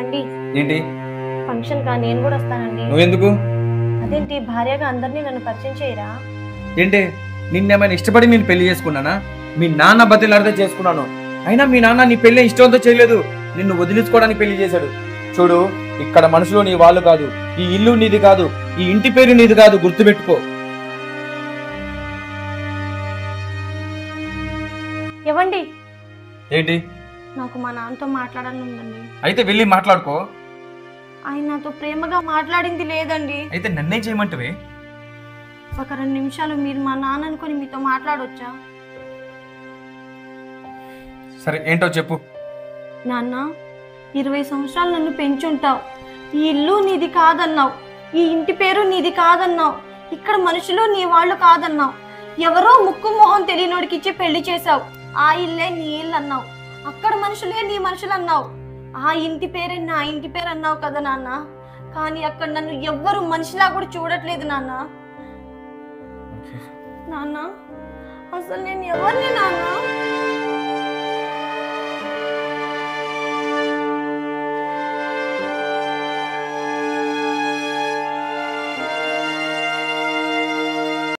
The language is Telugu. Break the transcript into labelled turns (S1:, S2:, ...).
S1: ఏమండి
S2: ఏంటి?
S1: ఫంక్షన్ కా నేను కూడా వస్తానండి.
S2: నువ్వెందుకు?
S1: అదేంటి భార్యగా అందరినీ నన్ను పరిచయం చేయరా?
S2: ఏంటి? నిన్నేమైనా ఇష్టపడి నేను పెళ్లి చేసుకున్నానా? మీ నాన్న బతిలాడితే చేసుకున్నాను. అయినా మీ నాన్న నీ పెళ్లి ఇష్టంతో చేయలేదు, నిన్ను వదిలించుకోవడానికి పెళ్లి చేశాడు. చూడు, ఇక్కడ మనుషులు నీ వాళ్ళు కాదు, ఈ ఇల్లు నీది కాదు, ఈ ఇంటి పేరు నీది కాదు, గుర్తుపెట్టుకో.
S1: ఏవండి
S2: ఏంటి?
S1: నాకు మా నాన్నతో మాట్లాడాలని ఉందండి.
S2: అయితే వెళ్ళి మాట్లాడుకో.
S1: ఆయన నాతో ప్రేమగా మాట్లాడింది లేదండి.
S2: అయితే నన్నేం చేయమంటవే?
S1: ఒక 2 నిమిషాలు మీరు మా నాన్న అనుకొని మీతో మాట్లాడొచ్చా?
S2: సరే, ఏంటో చెప్పు.
S1: నాన్న, 20 సంవత్సరాలు నన్ను పెంచుంటావు, ఈ ఇల్లు నీది కాదన్నావు, ఈ ఇంటి పేరు నీది కాదన్నావు, ఇక్కడ మనుషులు నీ వాళ్ళు కాదన్నావు, ఎవరో ముక్కు మొహం తెలియనోడికి ఇచ్చి పెళ్లి చేసావు, ఆ ఇల్లే నీ ఇల్లు అన్నావు, అక్కడ మనుషులే నీ మనుషులు అన్నావు, ఆ ఇంటి పేరే నా ఇంటి పేరు అన్నావు కదా నాన్న. కానీ అక్కడ నన్ను ఎవ్వరు మనిషిలా కూడా చూడట్లేదు నాన్న. నాన్న, అసలు నేను ఎవరిని